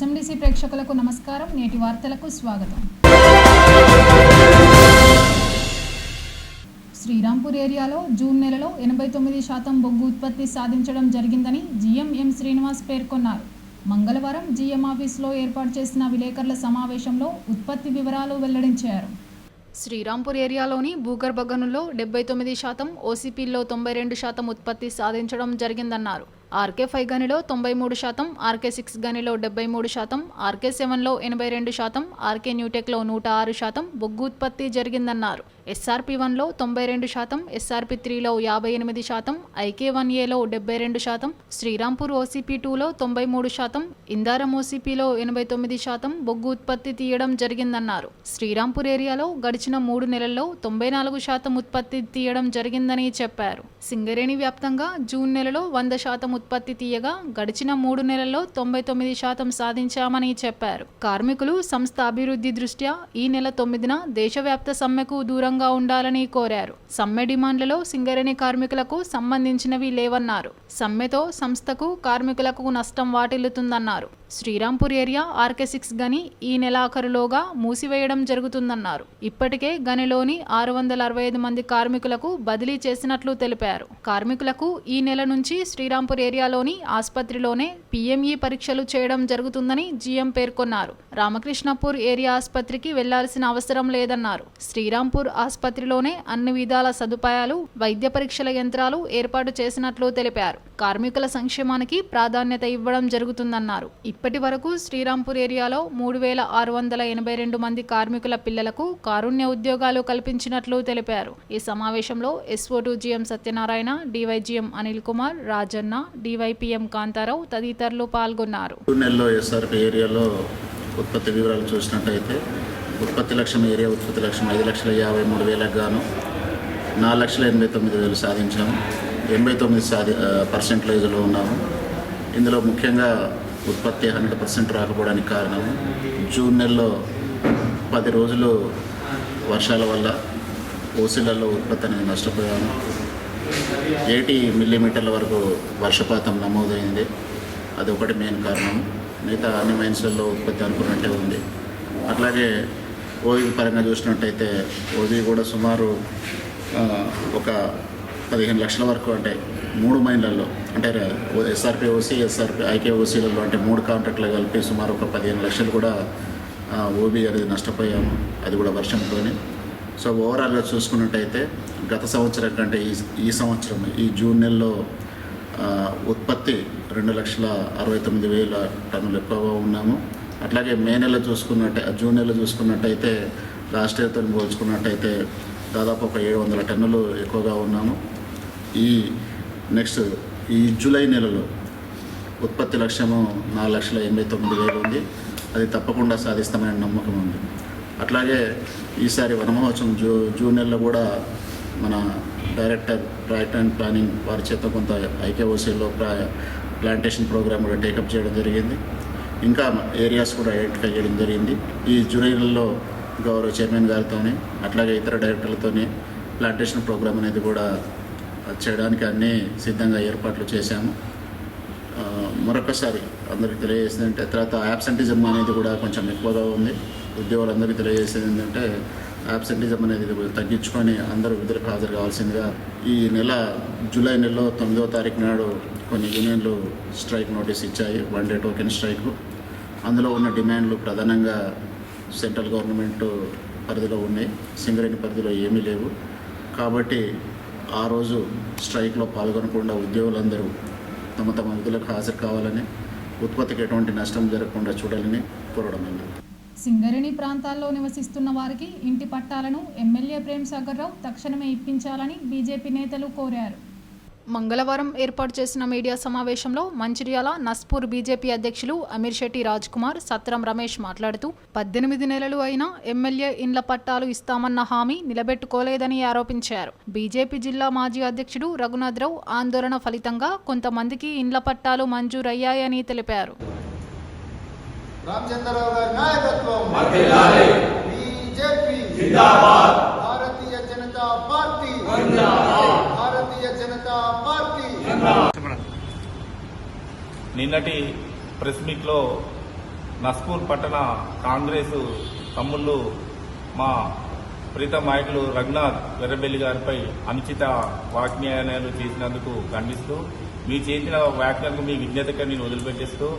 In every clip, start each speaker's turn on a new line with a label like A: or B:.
A: SMDC ప్రేక్షకులకు నమస్కారం. నేటి వార్తలకు స్వాగతం. శ్రీరాంపూర్ ఏరియాలో జూన్ నెలలో 89% బొగ్గు ఉత్పత్తి సాధించడం జరిగిందని జీఎం ఎం శ్రీనివాస్ పేర్కొన్నారు. మంగళవారం జీఎం ఆఫీసులో ఏర్పాటు చేసిన విలేకరుల సమావేశంలో ఉత్పత్తి వివరాలు వెల్లడించారు. శ్రీరాంపూర్ ఏరియాలోని భూగర్భ గనుల్లో 79%, ఓసీపీల్లో 92% ఉత్పత్తి సాధించడం జరిగిందన్నారు. RK5 గనిలో 93%, RK6 గనిలో 73%, RK7లో 82%, RK న్యూటెక్లో 106% బొగ్గు ఉత్పత్తి జరిగిందన్నారు. SRP1లో 92%, SRP3లో 58%, IK1Aలో 72%, శ్రీరాంపూర్ OCP2లో 93%, ఇందారం OCPలో 89% బొగ్గు ఉత్పత్తి తీయడం జరిగిందన్నారు. శ్రీరాంపూర్ ఏరియాలో గడిచిన 3 నెలల్లో 94% ఉత్పత్తి తీయడం జరిగిందని చెప్పారు. సింగరేణి వ్యాప్తంగా జూన్ నెలలో 100% ఉత్పత్తి తీయగా గడిచిన 3 నెలల్లో 99% సాధించామని చెప్పారు. కార్మికులు సంస్థ అభివృద్ధి దృష్ట్యా ఈ నెల 9న దేశవ్యాప్త సమ్మెకు దూరంగా ఉండాలని కోరారు. సమ్మె డిమాండ్లలో సింగరేణి కార్మికులకు సంబంధించినవి లేవన్నారు. సమ్మెతో సంస్థకు కార్మికులకు నష్టం వాటిల్లుతుందన్నారు. శ్రీరాంపూర్ ఏరియా RK6 గని ఈ నెలాఖరులోగా మూసివేయడం జరుగుతుందన్నారు. ఇప్పటికే గనిలోని 665 మంది కార్మికులకు బదిలీ చేసినట్లు తెలిపారు. కార్మికులకు ఈ నెల నుంచి శ్రీరాంపూర్ ఏరియాలోని ఆసుపత్రిలోనే PME పరీక్షలు చేయడం జరుగుతుందని జీఎం పేర్కొన్నారు. రామకృష్ణపూర్ ఏరియా ఆసుపత్రికి వెళ్లాల్సిన అవసరం లేదన్నారు. శ్రీరాంపూర్ ఆసుపత్రిలోనే అన్ని విధాల సదుపాయాలు, వైద్య పరీక్షల యంత్రాలు ఏర్పాటు చేసినట్లు తెలిపారు. కార్మికుల సంక్షేమానికి ప్రాధాన్యత ఇవ్వడం జరుగుతుందన్నారు. ఇప్పటి వరకు శ్రీరాంపూర్ ఏరియాలో 3682 మంది కార్మికుల పిల్లలకు కారుణ్య ఉద్యోగాలు కల్పించినట్లు తెలిపారు. ఈ సమావేశంలో SO2 GM Satyanarayana, DYGM Anil Kumar, Rajanna, DYPM Kantharao తదితరులు పాల్గొన్నారు.
B: SRP ఏరియాలో ఉత్పత్తి వివరాలు చూసినట్టయితే ఉత్పత్తి లక్ష్యం ఏరియా ఉత్పత్తి లక్ష్యం 5,53,000 గాను 4,89,000 సాధించాము. 89% ఉన్నాము. ఇందులో ముఖ్యంగా ఉత్పత్తి 100% రాకపోవడానికి కారణం జూన్ నెలలో 10 రోజులు వర్షాల వల్ల ఓసీలలో ఉత్పత్తి అనేది నష్టపోయాము. 80 మిల్లీమీటర్ల వరకు వర్షపాతం నమోదైంది. అది ఒకటి మెయిన్ కారణం. మిగతా అన్ని మైన్స్లలో ఉత్పత్తి అనుకున్నట్టే ఉంది. అట్లాగే ఓవి పరంగా చూసినట్టయితే ఓవి కూడా సుమారు ఒక 15 లక్షల వరకు, అంటే 3 మైన్లలో, అంటే SRP OC, SRP IK OCలలో, అంటే 3 కాంట్రాక్ట్లు కలిపి సుమారు ఒక 15 లక్షలు కూడా ఓబీ అనేది నష్టపోయాము. అది కూడా వర్షంతోనే. సో ఓవరాల్గా చూసుకున్నట్టయితే గత సంవత్సరం కంటే ఈ సంవత్సరం ఈ జూన్ నెలలో ఉత్పత్తి 2,69,000 టన్నులు ఎక్కువగా ఉన్నాము. అట్లాగే జూన్ నెల చూసుకున్నట్టయితే లాస్ట్ ఇయర్తో పోల్చుకున్నట్టయితే దాదాపు ఒక 700 టన్నులు ఎక్కువగా ఉన్నాము. ఈ జూలై నెలలో ఉత్పత్తి లక్ష్యము 4,89,000 ఉంది. అది తప్పకుండా సాధిస్తామనే నమ్మకం ఉంది. అట్లాగే ఈసారి వనమహోత్సవం జూన్ నెలలో కూడా మన డైరెక్టర్ ప్రాజెక్ట్ అండ్ ప్లానింగ్ వారి చేత కొంత IKOCలో ప్లాంటేషన్ ప్రోగ్రామ్ కూడా టేకప్ చేయడం జరిగింది. ఇంకా ఏరియాస్ కూడా ఐడెంటిఫై చేయడం జరిగింది. ఈ జూలై నెలలో గౌరవ చైర్మన్ గారితోని అట్లాగే ఇతర డైరెక్టర్లతోని ప్లాంటేషన్ ప్రోగ్రామ్ అనేది కూడా చేయడానికి అన్నీ సిద్ధంగా ఏర్పాట్లు చేశాము. మరొకసారి అందరికీ తెలియజేసింది అంటే తర్వాత యాబ్సెంటిజం అనేది కూడా కొంచెం ఎక్కువగా ఉంది. ఉద్యోగులందరికీ తెలియజేసేది ఏంటంటే యాబ్సెంటిజం అనేది తగ్గించుకొని అందరూ విధులకు హాజరు కావాల్సిందిగా. ఈ నెల జూలై నెలలో 9వ తారీఖు నాడు కొన్ని యూనియన్లు స్ట్రైక్ నోటీస్ ఇచ్చాయి, 1 డే టోకెన్ స్ట్రైక్. అందులో ఉన్న డిమాండ్లు ప్రధానంగా సెంట్రల్ గవర్నమెంట్ పరిధిలో ఉన్నాయి, సింగరేణి పరిధిలో ఏమీ లేవు. కాబట్టి ఆ రోజు స్ట్రైక్లో పాల్గొనకుండా ఉద్యోగులందరూ తమ తమ విధులకు హాజరు కావాలని, ఉత్పత్తికి ఎటువంటి నష్టం జరగకుండా చూడాలని కోరడమైంది.
A: సింగరేణి ప్రాంతాల్లో నివసిస్తున్న వారికి ఇంటి పట్టాలను ఎమ్మెల్యే ప్రేమ్ సాగర్ రావు తక్షణమే ఇప్పించాలని బీజేపీ నేతలు కోరారు. మంగళవారం ఏర్పాటు చేసిన మీడియా సమావేశంలో మంచిర్యాల నస్పూర్ బీజేపీ అధ్యక్షులు అమీర్ శెట్టి రాజ్ కుమార్, సత్రం రమేష్ మాట్లాడుతూ 18 నెలలు అయినా ఎమ్మెల్యే ఇండ్ల పట్టాలు ఇస్తామన్న హామీ నిలబెట్టుకోలేదని ఆరోపించారు. బీజేపీ జిల్లా మాజీ అధ్యక్షుడు రఘునాథరావు ఆందోళన ఫలితంగా కొంతమందికి ఇండ్ల పట్టాలు మంజూరయ్యాయని తెలిపారు.
C: నిన్నటి ప్రెస్ మీట్లో నస్పూర్ పట్టణ కాంగ్రెస్ తమ్ముళ్ళు మా ప్రీతం నాయకులు రఘునాథ్ వెర్రబెల్లి గారిపై అనుచిత వ్యాఖ్యానాలు చేసినందుకు ఖండిస్తూ మీ చేసిన వ్యాఖ్యలకు మీ విజ్ఞతగా నేను వదిలిపెట్టేస్తూ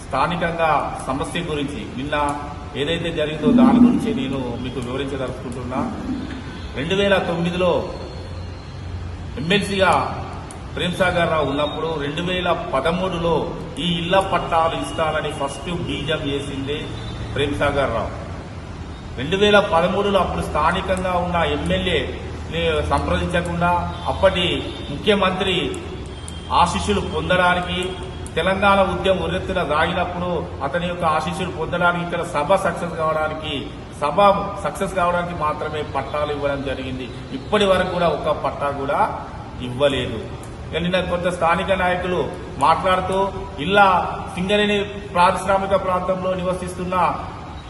C: స్థానికంగా సమస్య గురించి నిన్న ఏదైతే జరిగిందో దాని గురించి నేను మీకు వివరించదలుచుకుంటున్నా. 2009లో ఎమ్మెల్సీగా ప్రేమ్సాగర్ రావు ఉన్నప్పుడు 2013లో ఈ ఇళ్ల పట్టాలు ఇస్తానని ఫస్ట్ బీజం చేసింది ప్రేమ్సాగర్ రావు. 2013లో అప్పుడు స్థానికంగా ఉన్న ఎమ్మెల్యే సంప్రదించకుండా అప్పటి ముఖ్యమంత్రి ఆశీస్సులు పొందడానికి తెలంగాణ ఉద్యమం ఉరెత్తున రాగినప్పుడు అతని యొక్క ఆశీస్సులు పొందడానికి ఇక్కడ సభ సక్సెస్ కావడానికి మాత్రమే పట్టాలు ఇవ్వడం జరిగింది. ఇప్పటి వరకు కూడా ఒక్క పట్టా కూడా ఇవ్వలేదు. నిన్న కొంత స్థానిక నాయకులు మాట్లాడుతూ సింగరేణి పారిశ్రామిక ప్రాంతంలో నివసిస్తున్న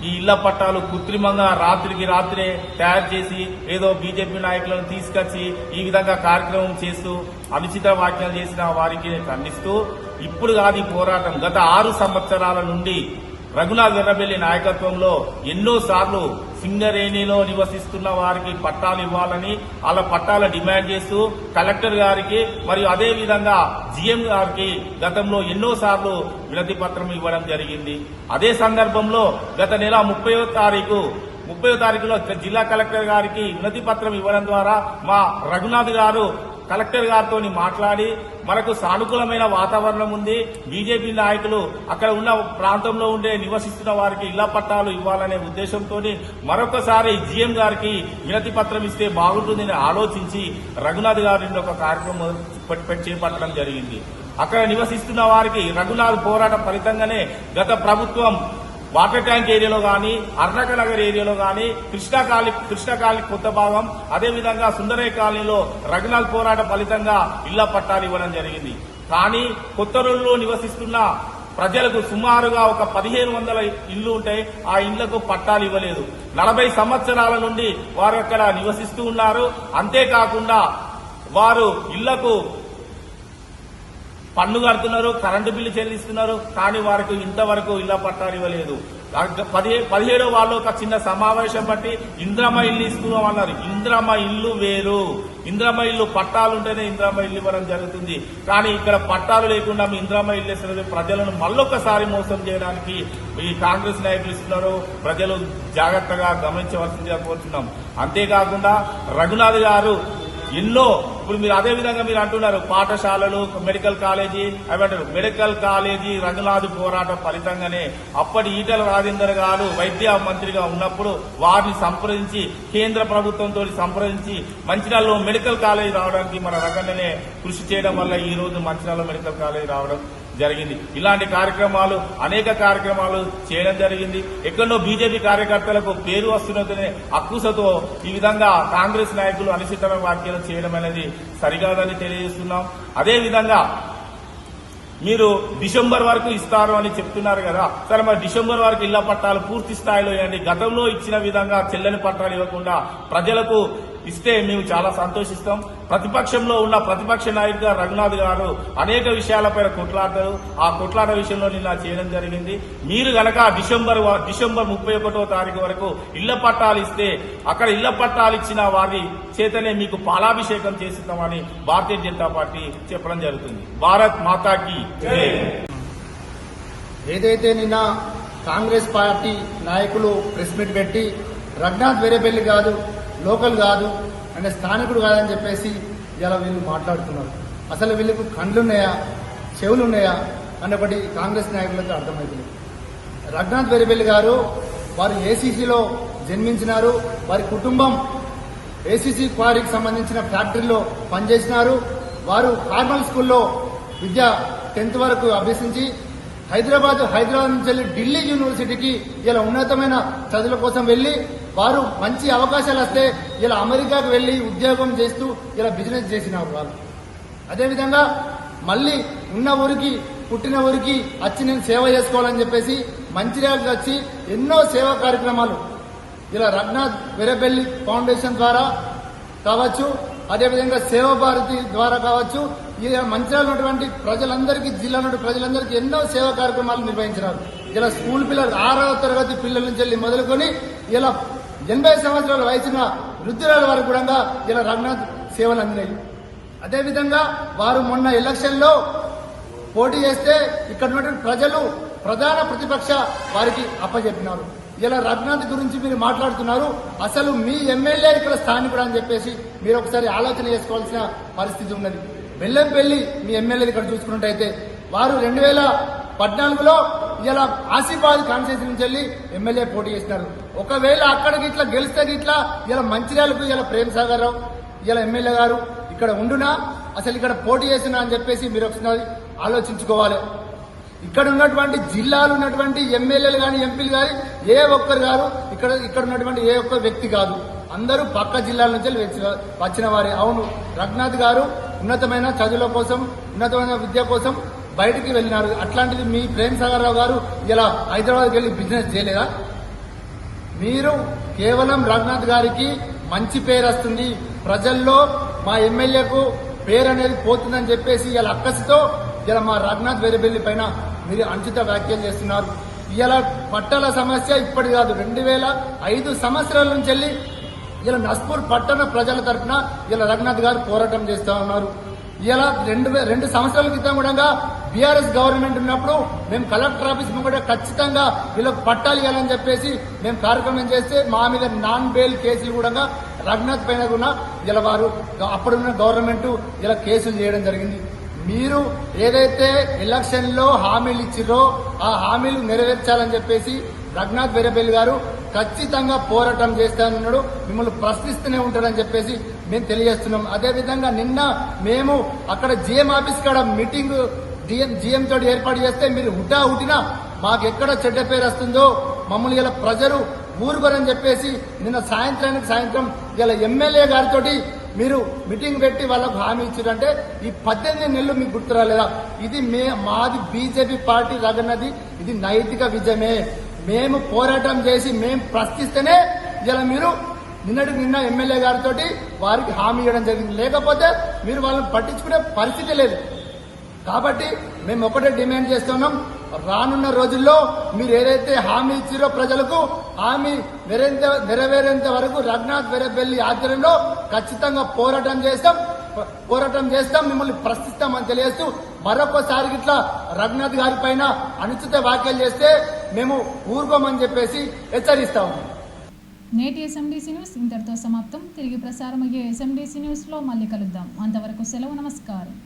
C: ఈ ఇళ్ల పట్టాలు కృత్రిమంగా రాత్రికి రాత్రే తయారు చేసి ఏదో బీజేపీ నాయకులను తీసుకొచ్చి ఈ విధంగా కార్యక్రమం చేస్తూ అనుచిత వ్యాఖ్యలు చేసిన వారికి ఖండిస్తూ ఇప్పుడు కాదు ఈ పోరాటం గత 6 సంవత్సరాల నుండి రఘునాథ్ వెర్రబెల్లి నాయకత్వంలో ఎన్నోసార్లు సింగరేణిలో నివసిస్తున్న వారికి పట్టాలు ఇవ్వాలని వాళ్ళ పట్టాల డిమాండ్ చేస్తూ కలెక్టర్ గారికి మరియు అదే విధంగా జీఎం గారికి గతంలో ఎన్నోసార్లు వినతి పత్రం ఇవ్వడం జరిగింది. అదే సందర్భంలో గత నెల 30వ తారీఖులో జిల్లా కలెక్టర్ గారికి వినతి పత్రం ఇవ్వడం ద్వారా మా రఘునాథ్ గారు కలెక్టర్ గారితో మాట్లాడి మనకు సానుకూలమైన వాతావరణం ఉంది, బీజేపీ నాయకులు అక్కడ ఉన్న ప్రాంతంలో ఉండే నివసిస్తున్న వారికి ఇళ్ల పట్టాలు ఇవ్వాలనే ఉద్దేశంతో మరొకసారి జీఎం గారికి వినతి పత్రం ఇస్తే బాగుంటుందని ఆలోచించి రఘునాథ్ గారిని ఒక కార్యక్రమం చేపట్టడం జరిగింది. అక్కడ నివసిస్తున్న వారికి రఘునాథ్ పోరాటం ఫలితంగానే గత ప్రభుత్వం వాటర్ ట్యాంక్ ఏరియాలో గాని అర్ణక నగర్ ఏరియాలో గాని కృష్ణా కాలనీ కొత్త భాగం అదేవిధంగా సుందరయ్య కాలనీలో రఘునాథ్ పోరాట ఫలితంగా ఇళ్ల పట్టాలు ఇవ్వడం జరిగింది. కానీ కొత్త రోడ్లో నివసిస్తున్న ప్రజలకు సుమారుగా ఒక 1500 ఇళ్లు ఉంటాయి. ఆ ఇళ్లకు పట్టాలు ఇవ్వలేదు. 40 సంవత్సరాల నుండి వారు అక్కడ నివసిస్తూ ఉన్నారు. అంతేకాకుండా వారు ఇళ్లకు పన్ను కడుతున్నారు, కరెంటు బిల్లు చెల్లిస్తున్నారు. కానీ వారికి ఇంతవరకు ఇళ్ల పట్టాలు ఇవ్వలేదు. 17 వాళ్ళు ఒక చిన్న సమావేశం బట్టి ఇంద్రమ్మ ఇల్లు ఇస్తున్నాం అన్నారు. ఇంద్రమ్మ ఇల్లు వేరు, ఇంద్రమ్మ ఇల్లు పట్టాలుంటేనే ఇంద్రమ్మ ఇల్లు ఇవ్వడం జరుగుతుంది. కానీ ఇక్కడ పట్టాలు లేకుండా మీ ఇంద్రమ్మ ఇల్లు ఇస్తున్నది ప్రజలను మళ్ళొక్కసారి మోసం చేయడానికి ఈ కాంగ్రెస్ నాయకులు ఇస్తున్నారు. ప్రజలు జాగ్రత్తగా గమనించవలసిందిగా కోరుతున్నాం. అంతేకాకుండా రఘునాథ్ గారు ఇప్పుడు మీరు అదే విధంగా మీరు అంటున్నారు పాఠశాలలు మెడికల్ కాలేజీ రఘునాథ్ పోరాటం ఫలితంగానే అప్పటి ఈటల రాజేందర్ గారు వైద్య మంత్రిగా ఉన్నప్పుడు వారిని సంప్రదించి కేంద్ర ప్రభుత్వంతో సంప్రదించి మంచిర్యాలలో మెడికల్ కాలేజీ రావడానికి మన రకంగానే కృషి చేయడం వల్ల ఈ రోజు మంచిర్యాలలో మెడికల్ కాలేజీ రావడం జరిగింది. ఇలాంటి కార్యక్రమాలు అనేక కార్యక్రమాలు చేయడం జరిగింది. ఎక్కడో బీజేపీ కార్యకర్తలకు పేరు వస్తున్నదనే అక్కుసతో ఈ విధంగా కాంగ్రెస్ నాయకులు అనుచితమైన వ్యాఖ్యలు చేయడం అనేది సరికాదని తెలియజేస్తున్నాం. అదేవిధంగా మీరు డిసెంబర్ వరకు ఇస్తారు అని చెప్తున్నారు కదా, సరే మరి డిసెంబర్ వరకు ఇళ్ల పట్టాలు పూర్తి స్థాయిలో ఇవ్వండి. గతంలో ఇచ్చిన విధంగా చెల్లని పట్టాలు ఇవ్వకుండా ప్రజలకు ఇస్తే మేము చాలా సంతోషిస్తాం. ప్రతిపక్షంలో ఉన్న ప్రతిపక్ష నాయకుడిగా రఘునాథ్ గారు అనేక విషయాలపై కొట్లాడతారు. ఆ కొట్లాట విషయంలో నిన్న చేయడం జరిగింది. మీరు గనక డిసెంబర్ 31వ తారీఖు వరకు ఇళ్ల పట్టాలు ఇస్తే అక్కడ ఇళ్ల పట్టాలు ఇచ్చిన వారి చేతనే మీకు పాలాభిషేకం చేస్తున్నామని భారతీయ జనతా పార్టీ చెప్పడం జరుగుతుంది. భారత్ మాతాకి జై.
D: ఏదైతే నిన్న కాంగ్రెస్ పార్టీ నాయకులు ప్రెస్ మీట్ పెట్టి రఘునాథ్ వెర్రబెల్లి కాదు, లోకల్ కాదు అంటే స్థానికుడు కాదని చెప్పేసి ఇలా వీళ్ళు మాట్లాడుతున్నారు. అసలు వీళ్ళకు కండ్లున్నాయా చెవులున్నాయా అన్నప్పటి కాంగ్రెస్ నాయకులకు అర్థమవుతుంది. రఘునాథ్ వెర్రబెల్లి గారు వారు ఏసీసీలో జన్మించినారు. వారి కుటుంబం ఏసీసీ క్వారీకి సంబంధించిన ఫ్యాక్టరీలో పనిచేసినారు. వారు కార్మల్ స్కూల్లో విద్య 10th వరకు అభ్యసించి హైదరాబాద్ నుంచి వెళ్లి ఢిల్లీ యూనివర్సిటీకి ఇలా ఉన్నతమైన చదువుల కోసం వెళ్లి వారు మంచి అవకాశాలు వస్తే ఇలా అమెరికాకు వెళ్లి ఉద్యోగం చేస్తూ ఇలా బిజినెస్ చేసినారు. వారు అదేవిధంగా మళ్లీ ఉన్న ఊరికి పుట్టిన ఊరికి వచ్చి నేను సేవ చేసుకోవాలని చెప్పేసి మంచిర్యాలకు వచ్చి ఎన్నో సేవా కార్యక్రమాలు ఇలా రఘునాథ్ వెర్రబెల్లి ఫౌండేషన్ ద్వారా కావచ్చు, అదేవిధంగా సేవా భారతి ద్వారా కావచ్చు, మంచిర్యాల ఉన్నటువంటి ప్రజలందరికీ జిల్లా నుండి ప్రజలందరికీ ఎన్నో సేవా కార్యక్రమాలు నిర్వహించినారు. ఇలా స్కూల్ పిల్లలు 6వ తరగతి పిల్లల నుంచి వెళ్ళి మొదలుకొని ఇలా 80 సంవత్సరాల వయసున్న వృద్ధురాల వరకు కూడా ఇలా రఘునాథ్ సేవలు అందినాయి. అదేవిధంగా వారు మొన్న ఎలక్షన్లో పోటీ చేస్తే ఇక్కడ ఉన్నటువంటి ప్రజలు ప్రధాన ప్రతిపక్ష వారికి అప్పచెప్పినారు. ఇలా రఘునాథ్ గురించి మీరు మాట్లాడుతున్నారు, అసలు మీ ఎమ్మెల్యే ఇక్కడ స్థానికుడు అని చెప్పేసి మీరు ఒకసారి ఆలోచన చేసుకోవాల్సిన పరిస్థితి ఉన్నది. బెల్లంపల్లి మీ ఎమ్మెల్యే ఇక్కడ చూసుకున్నట్టయితే వారు 2014లో ఇలా ఆసిఫాబాద్ కాన్స్టిట్యూన్సీ నుంచి వెళ్ళి ఎమ్మెల్యే పోటీ చేసినారు. ఒకవేళ అక్కడికి ఇట్లా గెలిస్తే ఇట్లా ఇలా మంచిర్యాలకు ఇలా ప్రేమ్ సాగర్ రావు ఇలా ఎమ్మెల్యే గారు ఇక్కడ ఉండునా, అసలు ఇక్కడ పోటీ చేసినా అని చెప్పేసి మీరు ఒకసారి ఆలోచించుకోవాలి. ఇక్కడ ఉన్నటువంటి జిల్లాలు ఉన్నటువంటి ఎమ్మెల్యేలు కానీ ఎంపీలు కానీ ఏ ఒక్కరు గారు ఇక్కడ ఉన్నటువంటి ఏ ఒక్క వ్యక్తి కాదు, అందరూ పక్క జిల్లాల నుంచి వచ్చిన వారే. అవును, రఘునాథ్ గారు ఉన్నతమైన చదువుల కోసం ఉన్నతమైన విద్య కోసం బయటికి వెళ్ళినారు. అట్లాంటిది మీ ప్రేమ్ సాగర్ రావు గారు ఇలా హైదరాబాద్కి వెళ్ళి బిజినెస్ చేయలేదా? మీరు కేవలం రఘునాథ్ గారికి మంచి పేరు వస్తుంది, ప్రజల్లో మా ఎమ్మెల్యేకు పేరు అనేది పోతుందని చెప్పేసి ఇలా అక్కసితో ఇలా మా రఘునాథ్ వేరేబెల్లి పైన మీరు అంచిత వ్యాఖ్యలు చేస్తున్నారు. ఇలా పట్టాల సమస్య ఇప్పటి కాదు, 2005 సంవత్సరాల నుంచి వెళ్ళి ఇలా నస్పూర్ పట్టణ ప్రజల తరఫున ఇలా రఘునాథ్ గారు పోరాటం చేస్తా ఉన్నారు. ఇలా 2 సంవత్సరాల క్రితం కూడా బీఆర్ఎస్ గవర్నమెంట్ ఉన్నప్పుడు మేము కలెక్టర్ ఆఫీస్ కూడా ఖచ్చితంగా వీళ్ళకి పట్టాలు ఇవ్వాలని చెప్పేసి మేము కార్యక్రమం చేస్తే మా మీద నాన్ బెయిల్ కేసులు కూడా రఘునాథ్ పైన కూడా ఇలా వారు అప్పుడున్న గవర్నమెంట్ ఇలా కేసులు చేయడం జరిగింది. మీరు ఏదైతే ఎలక్షన్ లో హామీలు ఇచ్చిరో ఆ హామీలు నెరవేర్చాలని చెప్పేసి రఘునాథ్ వేరేబెల్లి గారు ఖచ్చితంగా పోరాటం చేస్తానన్నాడు, మిమ్మల్ని ప్రశ్నిస్తూనే ఉంటాడని చెప్పేసి మేము తెలియజేస్తున్నాం. అదేవిధంగా నిన్న మేము అక్కడ జిఎం ఆఫీస్ కాడ మీటింగ్ జిఎం తోటి ఏర్పాటు చేస్తే మీరు హుటినా మాకు ఎక్కడ చెడ్డ పేరు వస్తుందో మమ్మల్ని ఇలా ప్రజలు ఊరుకోరని చెప్పేసి నిన్న సాయంత్రం ఇలా ఎమ్మెల్యే గారితో మీరు మీటింగ్ పెట్టి వాళ్ళకు హామీ ఇచ్చారంటే ఈ 18 నెలలు మీకు గుర్తు రాలేదా? ఇది మాది బీజేపీ పార్టీ రఘునాథ్, ఇది నైతిక విజయమే. మేము పోరాటం చేసి మేము ప్రశ్నిస్తేనే ఇలా మీరు నిన్న ఎమ్మెల్యే గారితో వారికి హామీ ఇవ్వడం జరిగింది, లేకపోతే మీరు వాళ్ళని పట్టించుకునే పరిస్థితి లేదు. కాబట్టి మేము ఒకటే డిమాండ్ చేస్తున్నాం, రానున్న రోజుల్లో మీరు ఏదైతే హామీ ఇచ్చిరో ప్రజలకు హామీ నెరవేరేంత వరకు రఘునాథ్ వేరేబెల్లి ఆధ్వర్యంలో ఖచ్చితంగా పోరాటం చేస్తాం, మిమ్మల్ని ప్రశ్నిస్తామని తెలియజేస్తూ మరొకసారి ఇట్లా రఘునాథ్ గారి పైన అనుచిత వ్యాఖ్యలు చేస్తే మేము ఊరుకోమని చెప్పేసి హెచ్చరిస్తాము.
A: నేటి ఎస్ఎండిసి న్యూస్ ఇంతటితో సమాప్తం. తిరిగి ప్రసారం అయ్యే ఎస్ఎండిసి న్యూస్లో మళ్ళీ కలుద్దాం. అంతవరకు సెలవు, నమస్కారం.